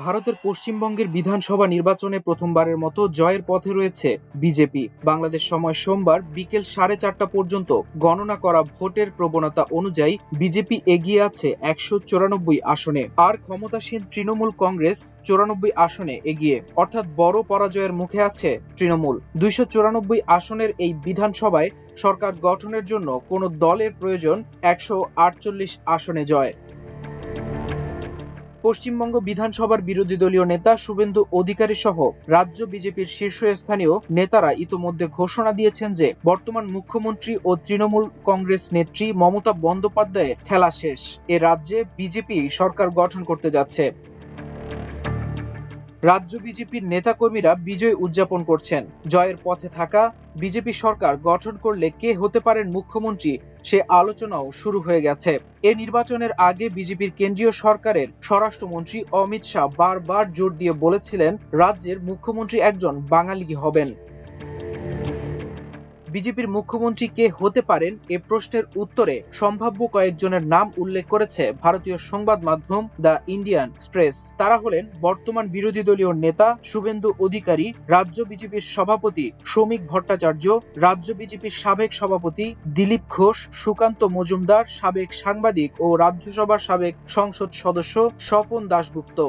ভারতের পশ্চিমবঙ্গের বিধানসভা নির্বাচনে প্রথমবারের মতো জয়ের পথে রয়েছে বিজেপি। বাংলাদেশ সময় সোমবার বিকেল 4:30 পর্যন্ত গণনা করা ভোটের প্রবণতা অনুযায়ী বিজেপি এগিয়ে আছে 194 আসনে, আর ক্ষমতাসীন তৃণমূল কংগ্রেস 94 আসনে এগিয়ে, অর্থাৎ বড় পরাজয়ের মুখে আছে তৃণমূল। 294 আসনের এই বিধানসভায় সরকার গঠনের জন্য কোনো দলের প্রয়োজন 148 আসনে জয়। পশ্চিমবঙ্গ বিধানসভার বিরোধী দলীয় নেতা শুভেন্দু অধিকারী সহ রাজ্য বিজেপির শীর্ষস্থানীয় নেতারা ইতোমধ্যে ঘোষণা দিয়েছেন যে বর্তমান মুখ্যমন্ত্রী ও তৃণমূল কংগ্রেস নেত্রী মমতা বন্দ্যোপাধ্যায়ের খেলা শেষ। এ রাজ্যে বিজেপি সরকার গঠন করতে যাচ্ছে। রাজ্য বিজেপির নেতাকর্মীরা বিজয় উদযাপন করছেন। জয়ের পথে থাকা বিজেপি সরকার গঠন করলে কে হতে পারেন মুখ্যমন্ত্রী সে আলোচনাও শুরু হয়ে গেছে। এ নির্বাচনের আগে বিজেপির কেন্দ্রীয় সরকারের স্বরাষ্ট্রমন্ত্রী অমিত শাহ বারবার জোর দিয়ে বলেছিলেন রাজ্যের মুখ্যমন্ত্রী একজন বাঙালি হবেন। বিজেপির মুখ্যমন্ত্রী কে হতে পারেন এ প্রশ্নের উত্তরে সম্ভাব্য কয়েকজনের নাম উল্লেখ করেছে ভারতীয় সংবাদ মাধ্যম দ্য ইন্ডিয়ান এক্সপ্রেস। তারা হলেন বর্তমান বিরোধী দলীয় নেতা শুভেন্দু অধিকারী, রাজ্য বিজেপির সভাপতি শ্রমিক ভট্টাচার্য, রাজ্য বিজেপির সাবেক সভাপতি দিলীপ ঘোষ, সুকান্ত মজুমদার, সাবেক সাংবাদিক ও রাজ্যসভার সাবেক সংসদ সদস্য স্বপন দাশগুপ্ত।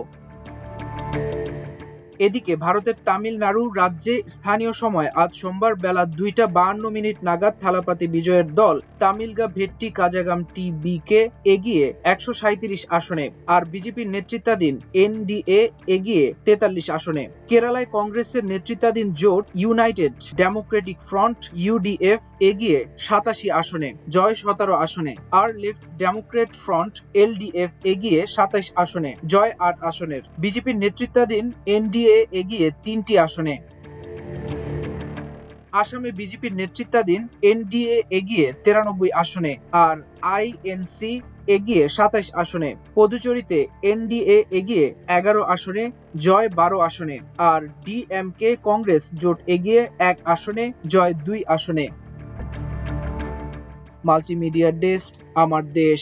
এদিকে ভারতের তামিলনাড়ু রাজ্যে স্থানীয় সময় আজ সোমবার বেলা 2:52 নাগাদ থালাপাতি বিজয়ের দল তামিলগা ভেট্টি কাজাগাম টিবি-কে এগিয়ে 137 আসনে, আর বিজেপির নেতৃত্বাধীন এনডিএ এগিয়ে 43 আসনে। কেরালায় কংগ্রেসের নেতৃত্বাধীন জোট ইউনাইটেড ডেমোক্রেটিক ফ্রন্ট ইউডিএফ এগিয়ে 87 আসনে, জয় 17 আসনে, আর লেফট ডেমোক্রেট ফ্রন্ট এলডিএফ এগিয়ে 27 আসনে, জয় 8 আসনের। বিজেপির নেতৃত্বাধীন এনডিএ এগিয়ে 3টি আসনে। আসামে বিজেপির নেতৃত্বাধীন এনডিএ এগিয়ে 93 আসনে, আর আইএনসি এগিয়ে 27 আসনে। পুদুচেরিতে এনডিএ এগিয়ে 11 আসনে, জয় 12 আসনে, আর ডিএমকে কংগ্রেস জোট এগিয়ে 1 আসনে, জয় 2 আসনে। মাল্টিমিডিয়া ডেস্ক, আমার দেশ।